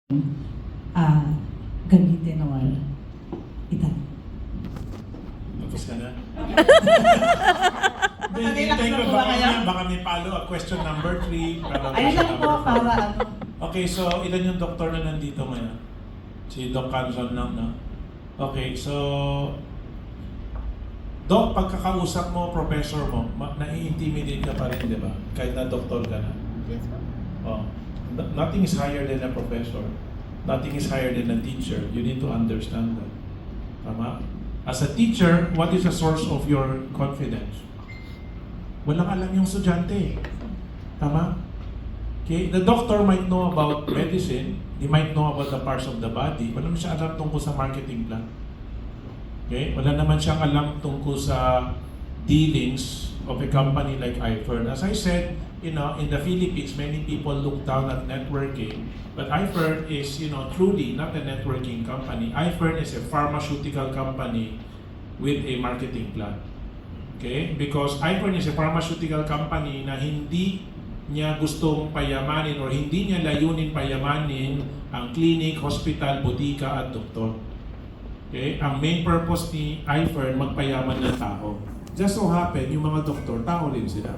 ah gamitin or itan. Tapos ka na? Nakailan na po ba baka, kayo? baka may follow-up question number 3. Ayun lang po para ano. Okay, so ilan yung doktor na nandito ngayon? Si Doc Canson lang, no? Okay, so Doc, pagkakausap mo, professor mo, nai-intimidate ka pa rin, di ba? Kahit na doktor ka na. Yes, po. Oh. Nothing is higher than a professor. Nothing is higher than a teacher. You need to understand that. Tama? As a teacher, what is the source of your confidence? Walang alam yung estudyante. Tama? Okay? The doctor might know about medicine. He might know about the parts of the body. Wala naman siya alam tungkol sa marketing plan. Okay? Wala naman siyang alam tungkol sa dealings of a company like iFern. As I said, in the Philippines, many people look down at networking. But iFern is, truly not a networking company. iFern is a pharmaceutical company with a marketing plan. Okay? Because iFern is a pharmaceutical company na hindi niya gustong payamanin or hindi niya layunin payamanin ang clinic, hospital, butika at doktor. Okay? Ang main purpose ni iFern, magpayaman ng tao. Just so happen, yung mga doktor, tao rin sila.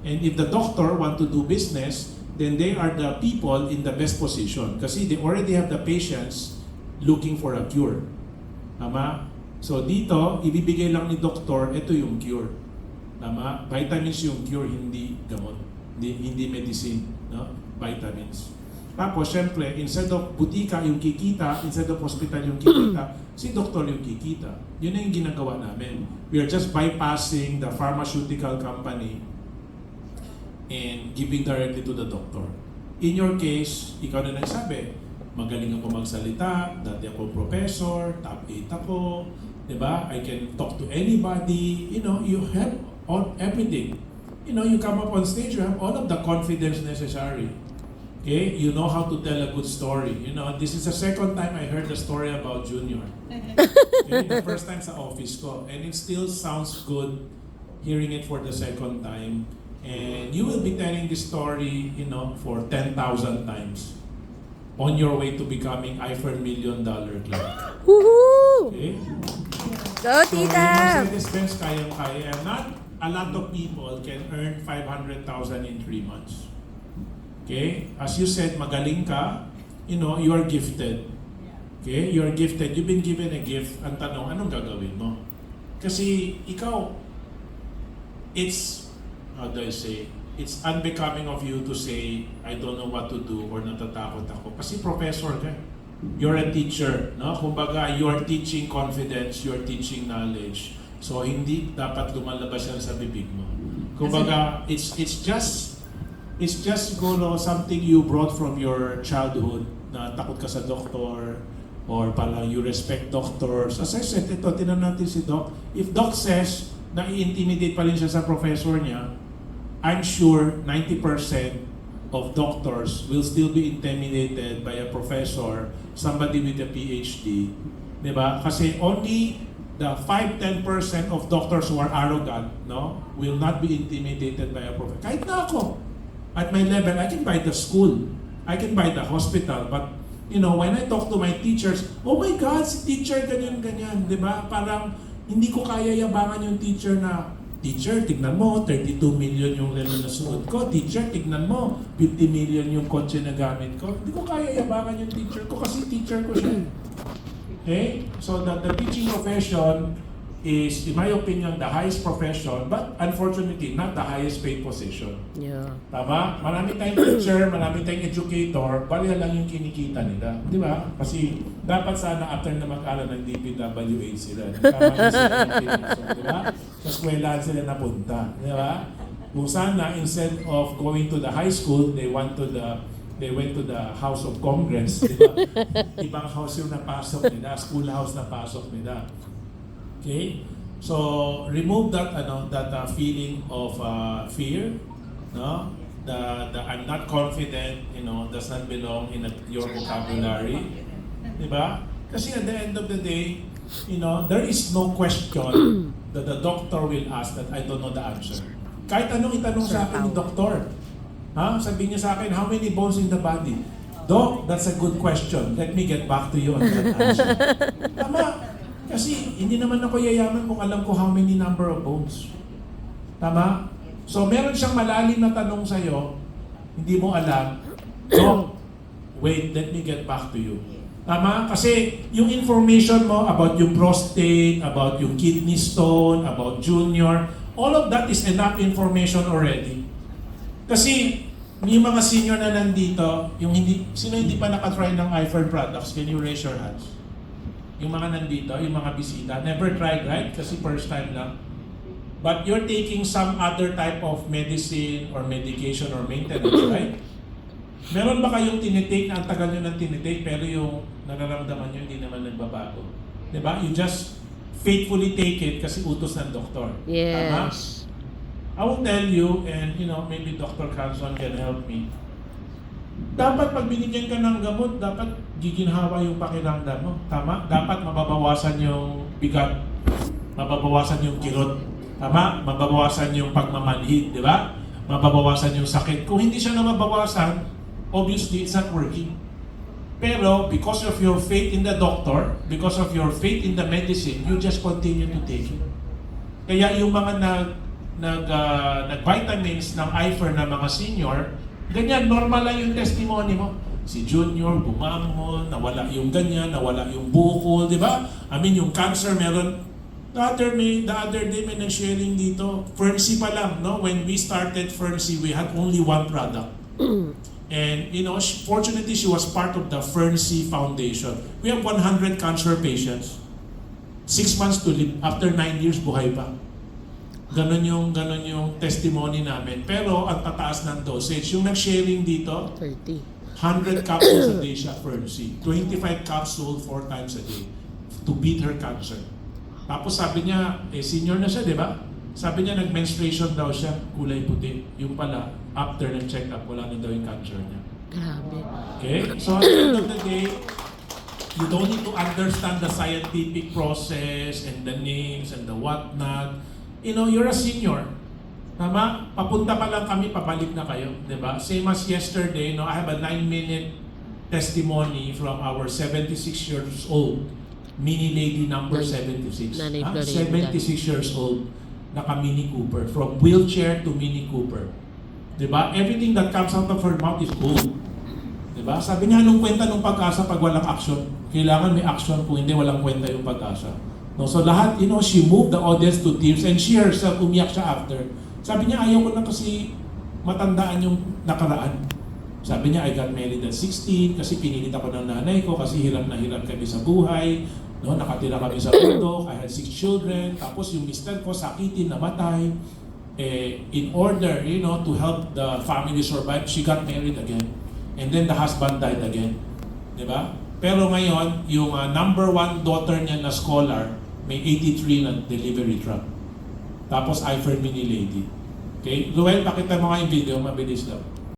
And if the doctor want to do business, then they are the people in the best position. Kasi they already have the patients looking for a cure. Tama? So dito, ibibigay lang ni doktor, ito yung cure. Tama? Vitamins yung cure, hindi gamot. Hindi medicine. No? Vitamins. Tapos, syempre, instead of butika yung kikita, instead of hospital yung kikita, si doktor yung kikita. Yun na yung ginagawa namin. We are just bypassing the pharmaceutical company and giving directly to the doctor. In your case, ikaw na nagsabi, magaling ako magsalita, dati ako professor, top 8 ako, di ba? I can talk to anybody, you have all, everything. You come up on stage, you have all of the confidence necessary. Okay? You know how to tell a good story. This is the second time I heard the story about Junior. Okay? The first time sa office ko. And it still sounds good hearing it for the second time. And you will be telling this story, for 10,000 times on your way to becoming iFern $1 Million Club. Woohoo! Okay? Go, So, tita! yung Mercedes-Benz, kayang-kaya. Not a lot of people can earn 500,000 in 3 months. Okay? As you said, magaling ka, you are gifted. Okay? You are gifted. You've been given a gift. Ang tanong, anong gagawin mo? Kasi ikaw, how do I say, it's unbecoming of you to say, I don't know what to do or natatakot ako. Kasi professor ka. You're a teacher. No? Kumbaga, you're teaching confidence, you're teaching knowledge. So, hindi dapat lumalabas yan sa bibig mo. Kumbaga, it's just siguro something you brought from your childhood na takot ka sa doktor or parang you respect doctors. As I said, ito, tinan natin si Doc. If Doc says na i-intimidate pa rin siya sa professor niya, I'm sure 90% of doctors will still be intimidated by a professor, somebody with a PhD. Diba? Kasi only the 5-10% of doctors who are arrogant, will not be intimidated by a professor. Kahit na ako, at my level, I can buy the school, I can buy the hospital, but when I talk to my teachers, oh my God, si teacher ganyan-ganyan, di ba? Parang hindi ko kaya yabangan yung teacher na, teacher, tignan mo, 32 million yung relo na suot ko. Teacher, tignan mo, 50 million yung kotse na gamit ko. Hindi ko kaya yabangan yung teacher ko kasi teacher ko siya. Okay? So the teaching profession is, in my opinion, the highest profession, but unfortunately, not the highest paid position. Yeah. Tama? Marami tayong teacher, marami tayong educator, pareha lang yung kinikita nila. Di ba? Kasi dapat sana after na mag-aral ng DPWH sila. Nagkamalan sila ng pinasok, di ba? Sa eskwelahan sila napunta. Di ba? Kung sana, instead of going to the high school, they went to the House of Congress. Di ba? Ibang house yung napasok nila, school house na pasok nila. Okay? So, remove that feeling of fear, no? The I'm not confident, does not belong in your vocabulary. Diba? Kasi at the end of the day, there is no question that the doctor will ask that I don't know the answer. Kahit anong itanong sa akin ng doktor. Sabihin niya sa akin, how many bones in the body? Doc, that's a good question. Let me get back to you on that answer. Tama. Kasi hindi naman ako yayaman kung alam ko how many number of bones. Tama? So meron siyang malalim na tanong sa'yo, hindi mo alam, Doc, wait, let me get back to you. Tama? Kasi yung information mo about yung prostate, about yung kidney stone, about junior, all of that is enough information already. Kasi yung mga senior na nandito, sino hindi pa nakatry ng iFern products, can you raise your hands? Yung mga nandito, yung mga bisita, never tried, right? Kasi first time lang. But you're taking some other type of medicine or medication or maintenance, right? Meron ba kayong tinitake na ang tagal nyo ng tinitake pero yung nararamdaman nyo hindi naman nagbabago? Diba? You just faithfully take it kasi utos ng doktor. Tama? Yes. I will tell you, and maybe Dr. Carlson can help me. Dapat pag binigyan ka ng gamot, dapat giginhawa yung pakiramdam mo. Tama? Dapat mababawasan yung bigat, mababawasan yung kirot. Tama? Mababawasan yung pagmamanhid, di ba? Mababawasan yung sakit. Kung hindi siya na mabawasan, obviously it's not working. Pero because of your faith in the doctor, because of your faith in the medicine, you just continue to take it. Kaya yung mga nag-vitamins ng iFern na mga senior, ganyan, normal lang yung testimony mo. Si Junior, bumamon, nawala yung ganyan, nawala yung bukol, di ba? I mean, yung cancer meron. The other day may nag-sharing dito, Fernsey pa lang, no? When we started Fernsey, we had only one product. And, fortunately, she was part of the Fernsey Foundation. We have 100 cancer patients. 6 months to live. After 9 years, buhay pa. Ganon yung testimony namin. Pero ang tataas ng dosage. Yung nag-sharing dito, 30. 100 capsules a day siya, Fernsey. 25 capsules 4 times a day to beat her cancer. Tapos sabi niya, senior na siya, di ba? Sabi niya, nag-menstruation daw siya, kulay puti. Yung pala, after ng check-up, wala na daw yung cancer niya. Grabe. Okay? So at the end of the day, you don't need to understand the scientific process and the names and the whatnot. You're a senior. Tama? Papunta pa lang kami, pabalik na kayo. Diba? Same as yesterday, I have a 9-minute testimony from our 76 years old mini lady number 76. Nanay 76 years old, naka Mini Cooper. From wheelchair to Mini Cooper. Diba? Everything that comes out of her mouth is gold. Diba? Sabi niya, anong kwenta ng pag-asa pag walang action? Kailangan may action, kung hindi walang kwenta yung pag-asa. No, so lahat, she moved the audience to tears and she herself, umiyak siya after. Sabi niya, ayaw ko na kasi matandaan yung nakaraan. Sabi niya, I got married at 16 kasi pinilit ako ng nanay ko kasi hirap na hirap kami sa buhay. No, nakatira kami sa bundok, I had 6 children. Tapos yung mister ko, sakitin, namatay. In order, to help the family survive, she got married again. And then the husband died again. Diba? Pero ngayon, yung number 1 daughter niya na scholar, may 83 na delivery truck. Tapos iFern Mini Lady. Okay? Ruel, pakita mo nga yung video, mabilis lang.